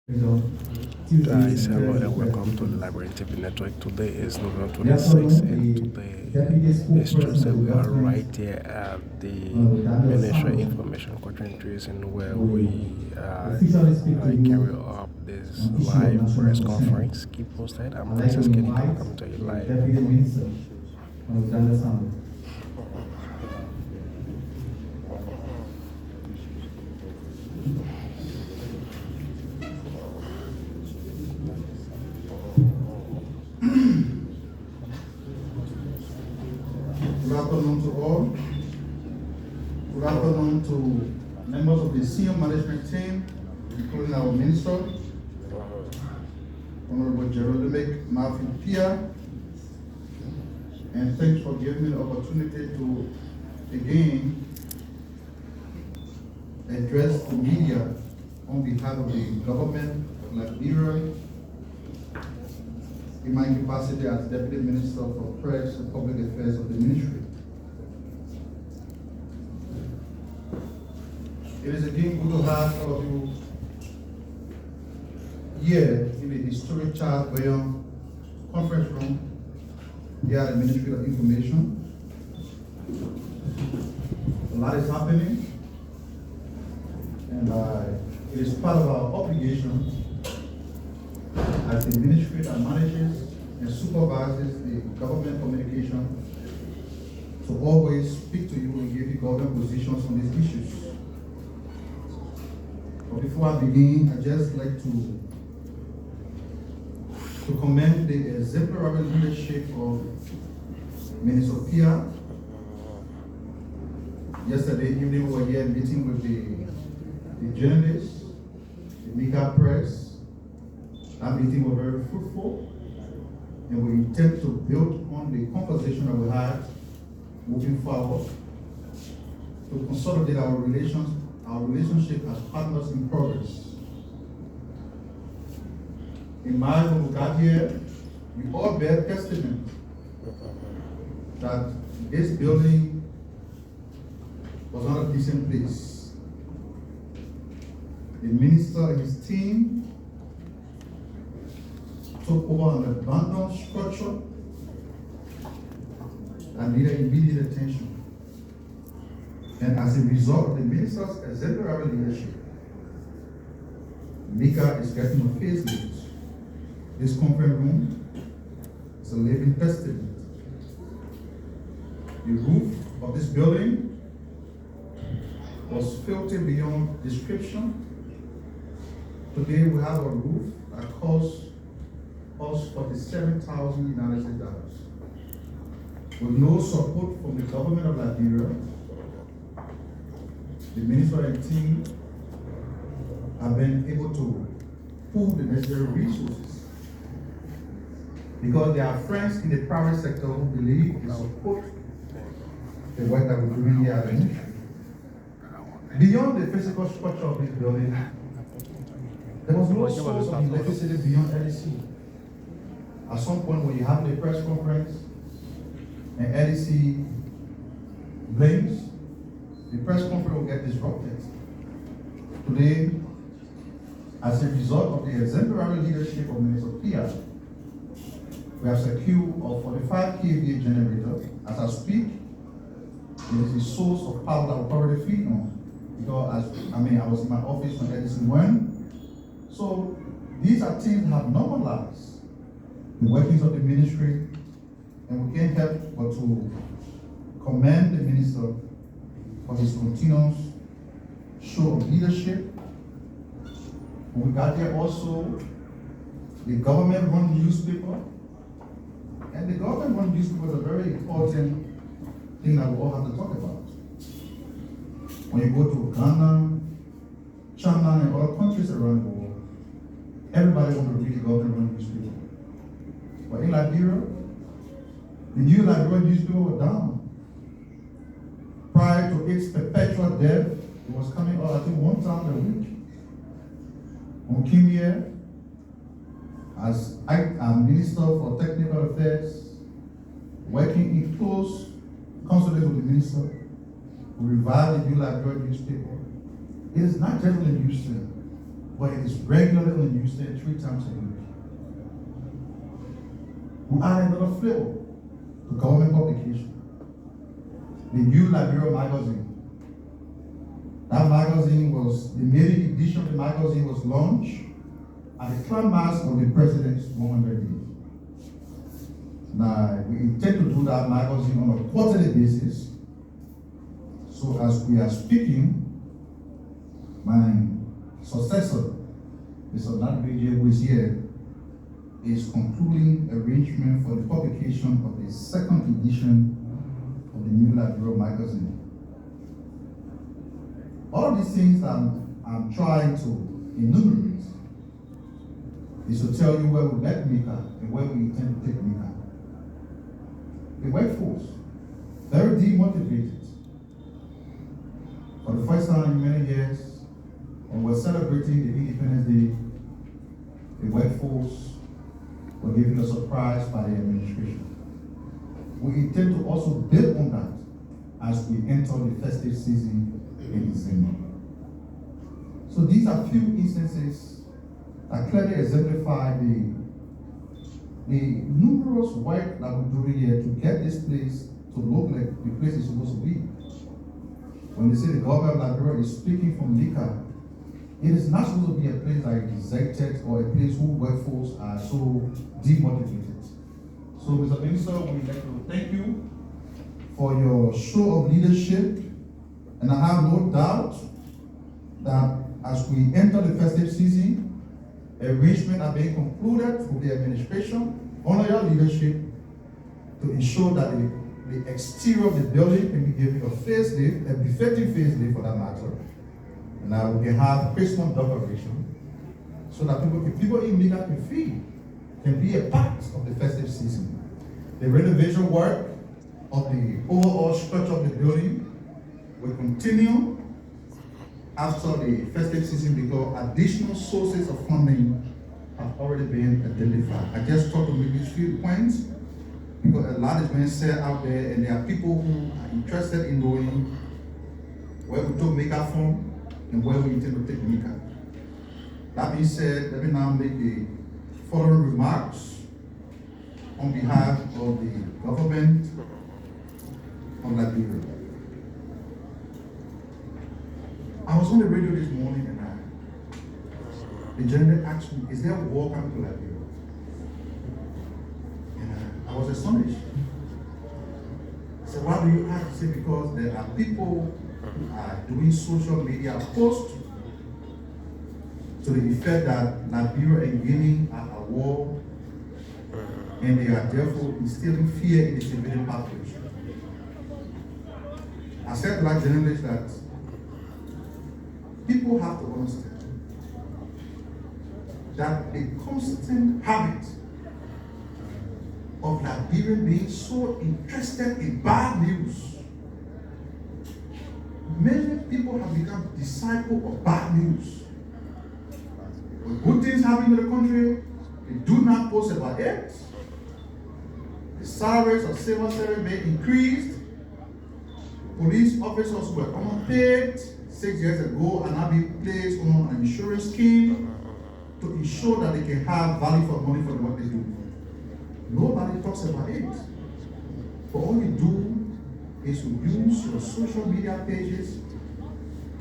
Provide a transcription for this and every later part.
Guys, hello and welcome to the Liberian TV network. Today is November 26th and today is Tuesday. We are right here at the Ministry of Information concentration where we carry up this live press conference. Keep posted. I'm Princess Kenny coming to you live. Good afternoon to all. Good afternoon to members of the senior management team, including our minister, Honorable Jerome Matthew Pia. And thanks for giving me the opportunity to again address the media on behalf of the government of Liberia in my capacity as Deputy Minister for Press and Public Affairs of the Ministry. It is again good to have all of you here in the historic Charles Boyon conference room here at the Ministry of Information. A lot is happening, and it is part of our obligation as the ministry that manages and supervises the government communication to always speak to you and give you government positions on these issues. But before I begin, I'd just like to commend the exemplary leadership of Minister Pia. Yesterday evening we were here meeting with the journalists, the media press. That meeting was very fruitful, and we intend to build on the conversation that we had moving forward to consolidate our relationship as partners in progress. In mind, when we got here, we all bear testament that this building was not a decent place. The minister and his team took over an abandoned structure that needed immediate attention. And as a result of the minister's exemplary leadership, Mika is getting a facelift. This conference room is a living testament. The roof of this building was filthy beyond description. Today we have a roof that costs us $47,000 United States dollars. With no support from the government of Liberia, the minister and team have been able to pool the necessary resources because there are friends in the private sector who believe and support the work that we're doing here at the ministry. Beyond the physical structure of this building, there was no source of electricity beyond LEC. At some point when you have the press conference and LEC blames, the press conference will get disrupted. Today, as a result of the exemplary leadership of Minister Pia, we have secured a 45 kVA generator. As I speak, it is the source of power that will probably feed on. Because I was in my office when Edison went. So these are things that have normalized the workings of the ministry, and we can't help but to commend the minister for his continuous show of leadership. When we got there also, the government-run newspaper, and the government-run newspaper is a very important thing that we all have to talk about. When you go to Ghana, China, and other countries around the world, everybody wants to read the government-run newspaper. But in Liberia, the new Liberian newspaper was down. Prior to its perpetual death, it was coming out, I think, one time a week. On came here as Minister for Technical Affairs, working in close consultation with the minister, we revived the new Liberian newspaper. It is not just a newspaper. but it is regularly on the newsstand 3 times a week. We add another flavor to government publication. The New Liberia magazine. That magazine was, the maiden edition of the magazine was launched at the climax of the president's 100 days. Now, we intend to do that magazine on a quarterly basis. So as we are speaking, my successor, Mr. Nat, who is here, is concluding arrangement for the publication of the 2nd edition of the New Liberia magazine. All of these things I'm trying to enumerate is to tell you where we left Mika and where we intend to take Mika. The workforce, very demotivated. For the first time in many years, when we're celebrating the Independence Day, the workforce were given a surprise by the administration. We intend to also build on that as we enter the festive season in December. So these are few instances that clearly exemplify the numerous work that we're doing here to get this place to look like the place it's supposed to be. When they say the government of Liberia is speaking from Mika, it is not supposed to be a place that is deserted or a place whose workforce are so demotivated. So, Mr. Minister, we'd like to thank you for your show of leadership, and I have no doubt that as we enter the festive season, arrangements are being concluded with the administration under your leadership to ensure that the exterior of the building can be given a facelift, a befitting facelift for that matter. And now we can have Christmas decoration so that people in Mika can be a part of the festive season. The renovation work of the overall structure of the building will continue after the festive season because additional sources of funding have already been identified. I just thought to make these few points because a lot is being said out there and there are people who are interested in knowing where we took Mika from and where we intend to take Mika. That being said, let me now make the following remarks on behalf of the government of Liberia. I was on the radio this morning and the gentleman asked me, is there a war coming to Liberia? And I was astonished. I said, why do you ask? I said, because there are people who are doing social media posts to the effect that Liberia and Guinea are at war and they are therefore instilling fear in the civilian population. I said to that journalist that people have to understand that the constant habit of Liberians being so interested in bad news, many people have become disciples of bad news. When good things happen in the country, they do not post about it. The salaries of civil servants may increase. Police officers were unpaid 6 years ago and now being placed on an insurance scheme to ensure that they can have value for money for what they do. Nobody talks about it. But all you do is to use your social media pages,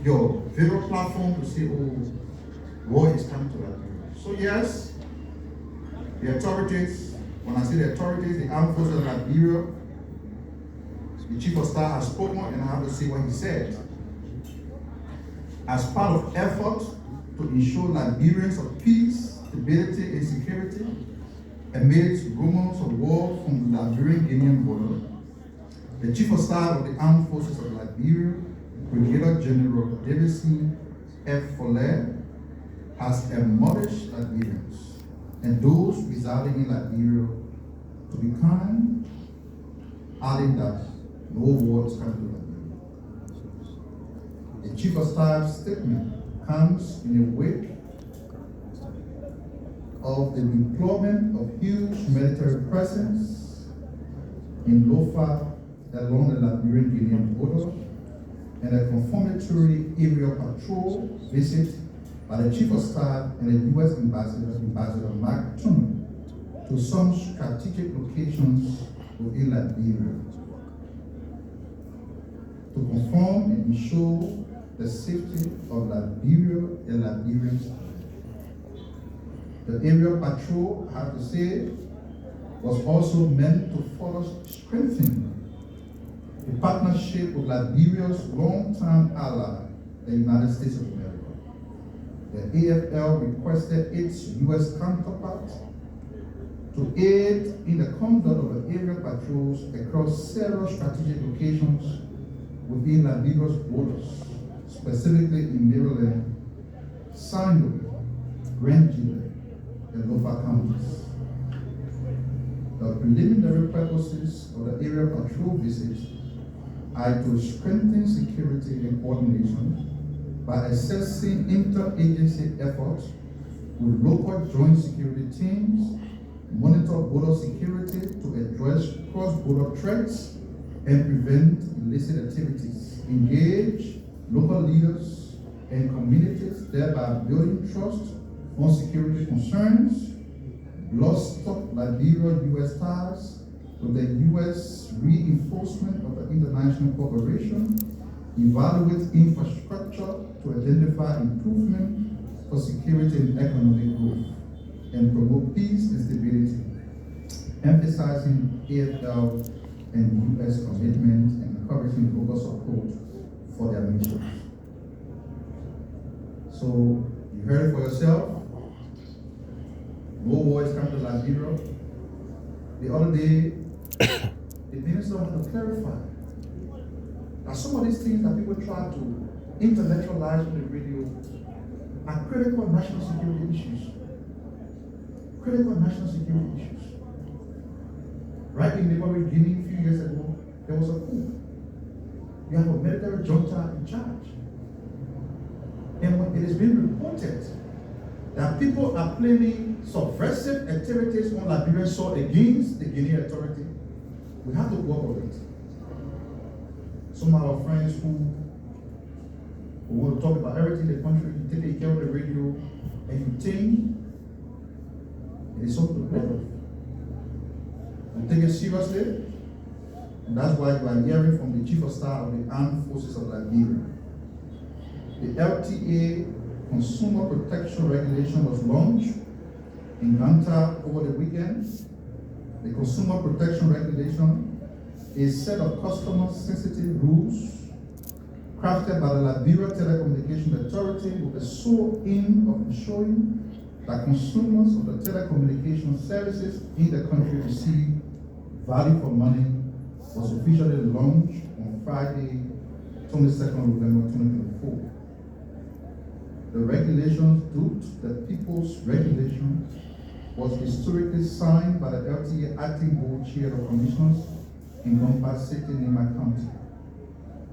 your video platform to say, oh, war is coming to Liberia. So yes, the authorities, when I say the authorities, the armed forces of Liberia, the chief of staff has spoken and I have to say what he said. As part of effort to ensure Liberians of peace, stability, and security, amidst rumors of war from the Liberian-Guinean border, the chief of staff of the armed forces of Liberia, Brigadier General Davidson F. Fuller, has admonished Liberians and those residing in Liberia to be kind, adding that no war is coming to Liberia. The chief of staff's statement comes in the wake of the deployment of huge military presence in Lofa along the Liberian-Guinean border and a confirmatory aerial patrol visit by the Chief of Staff and the U.S. Ambassador Mark Tun, to some strategic locations within Liberia to confirm and ensure the safety of Liberia and Liberians. The aerial patrol, I have to say, was also meant to further strengthen the partnership with Liberia's long-term ally, the United States of America. The AFL requested its U.S. counterpart to aid in the conduct of the aerial patrols across several strategic locations within Liberia's borders, specifically in Maryland, Sando, Guinea, and Lofa counties. The preliminary purposes of the aerial patrol visit are to strengthen security and coordination by assessing interagency efforts with local joint security teams, monitor border security to address cross-border threats and prevent illicit activities, engage local leaders and communities, thereby building trust on security concerns, bolster Liberia-U.S. ties with the U.S. reinforcement of the international cooperation, evaluate infrastructure to identify improvement for security and economic growth, and promote peace and stability, emphasizing AFL and U.S. commitment and encouraging global support for their missions. So, you heard it for yourself. No war is coming to Liberia. The other day, the minister had to clarify that some of these things that people try to intellectualize on the radio are critical national security issues. Critical national security issues. Right in Liberia, Guinea, a few years ago, there was a coup. You have a military junta in charge. And when it has been reported that people are planning subversive activities on Liberian soil against the Guinea authority, we have to cooperate. Some of our friends who want to talk about everything in the country, you take care of the radio, and you think it is something to play with. You take it seriously, and that's why you are hearing from the Chief of Staff of the Armed Forces of Liberia. The LTA Consumer Protection Regulation was launched in Ganta over the weekend. The Consumer Protection Regulation is a set of customer-sensitive rules crafted by the Liberia Telecommunication Authority with the sole aim of ensuring that consumers of the telecommunication services in the country receive value for money, was officially launched on Friday, 22nd November 2024. The regulations, dubbed the People's Regulation, was historically signed by the LTA Acting Board Chair of Commissioners in Gompa City, Nema County.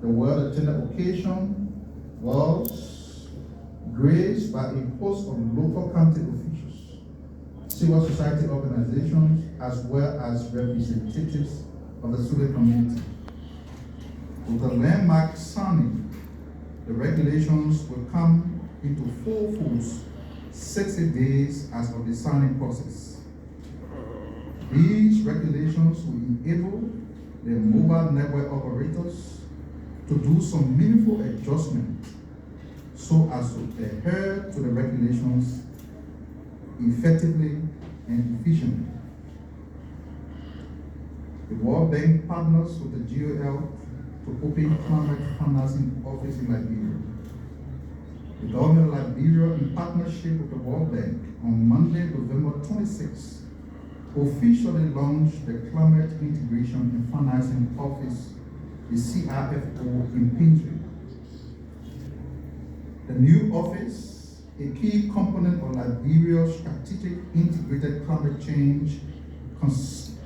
The well-attended occasion was graced by a host of local county officials, civil society organizations, as well as representatives of the student community. With the landmark signing, the regulations will come into full force 60 days as of the signing process. These regulations will enable the mobile network operators to do some meaningful adjustment so as to adhere to the regulations effectively and efficiently. The World Bank partners with the GOL to open climate financing office in Liberia. The government of Liberia, in partnership with the World Bank, on Monday, November 26, officially launched the Climate Integration and Financing Office, the CIFO, in Pinjri. The new office, a key component of Liberia's strategic integrated climate change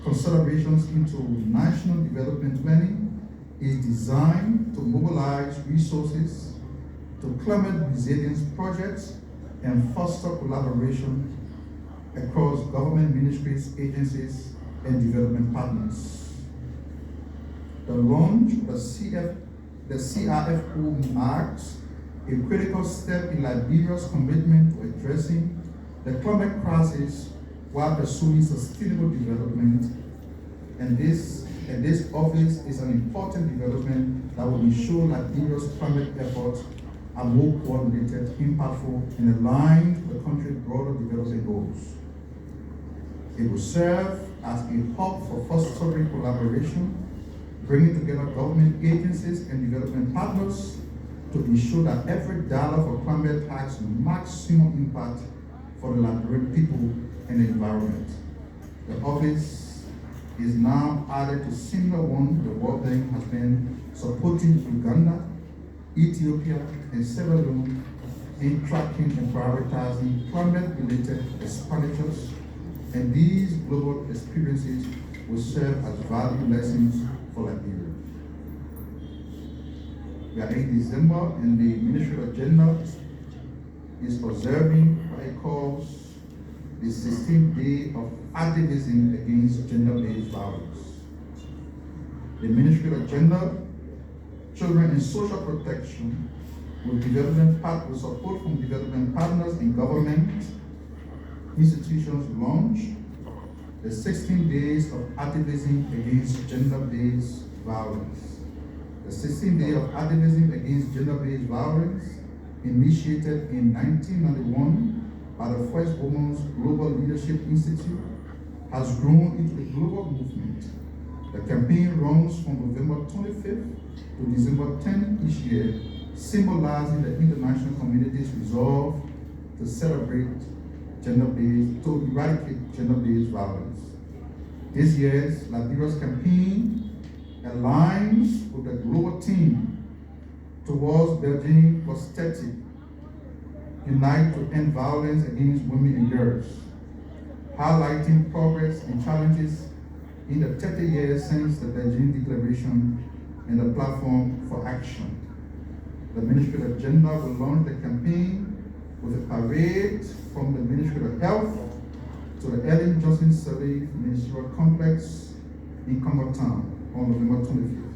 considerations into national development planning, is designed to mobilize resources to climate resilience projects and foster collaboration across government ministries, agencies, and development partners. The launch of the CIFO marks a critical step in Liberia's commitment to addressing the climate crisis while pursuing sustainable development. And this office is an important development that will ensure Liberia's climate efforts are more coordinated, impactful, and aligned with the country's broader development goals. It will serve as a hub for fostering collaboration, bringing together government agencies and development partners to ensure that every dollar for climate has maximum impact for the Liberian people and the environment. The office is now added to similar one the World Bank has been supporting Uganda, Ethiopia, and Sierra Leone in tracking and prioritizing climate-related expenditures, and these global experiences will serve as value lessons for Liberia. We are in December, and the ministerial agenda is observing what it calls the 16th day of activism against gender-based violence. The ministerial agenda, children and social protection, with support from development partners in government institutions, launch the 16 days of activism against gender-based violence. The 16th day of activism against gender-based violence, initiated in 1991 by the First Women's Global Leadership Institute, has grown into a global movement. The campaign runs from November 25th to December 10th each year, symbolizing the international community's resolve to eradicate gender-based violence. This year's Liberia's campaign aligns with the global theme towards Beijing plus 30, unite to end violence against women and girls, highlighting progress and challenges in the 30 years since the Beijing Declaration and the platform for action. The ministerial agenda will launch the campaign with a parade from the Ministry of Health to the Ellen Johnson Sirleaf Ministerial Complex in Congo Town on November 25th.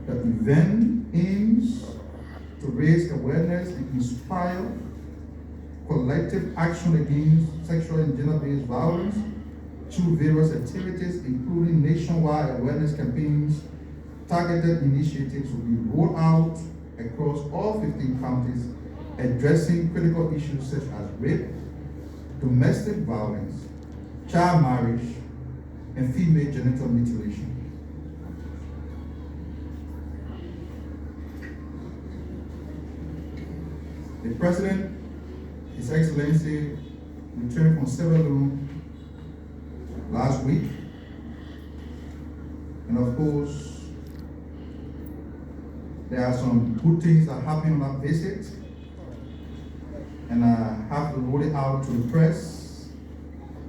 The event aims to raise awareness and inspire collective action against sexual and gender-based violence through various activities, including nationwide awareness campaigns. Targeted initiatives will be rolled out across all 15 counties, addressing critical issues such as rape, domestic violence, child marriage, and female genital mutilation. The President, His Excellency, returned from Sierra Leone last week, and of course, there are some good things that happened on that visit, and I have to roll it out to the press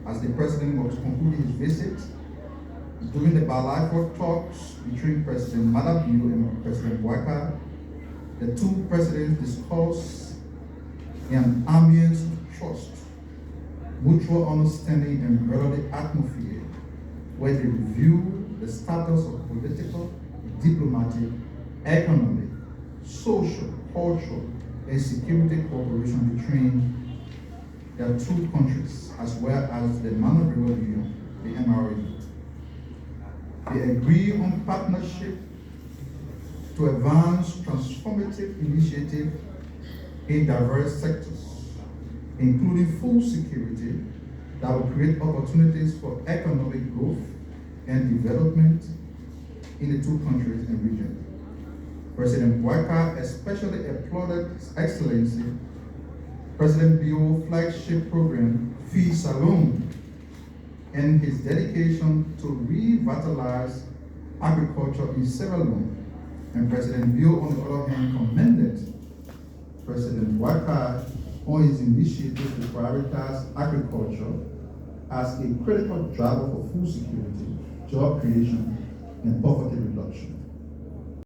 as the President was concluding his visit. During the bilateral talks between President Madabio and President Bokai, the two presidents discussed an ambience of trust, mutual understanding, and brotherly atmosphere, where they reviewed the status of political, diplomatic, economic, social, cultural, and security cooperation between their two countries, as well as the Managerial Union, the MRU. They agree on partnership to advance transformative initiatives in diverse sectors, including food security that will create opportunities for economic growth and development in the two countries and region. President Bokai especially applauded His Excellency President Bio's flagship program, Feed Salon, and his dedication to revitalize agriculture in Sierra Leone. And President Bio, on the other hand, commended President Bokai on his initiative to prioritize agriculture as a critical driver for food security, job creation, and poverty reduction.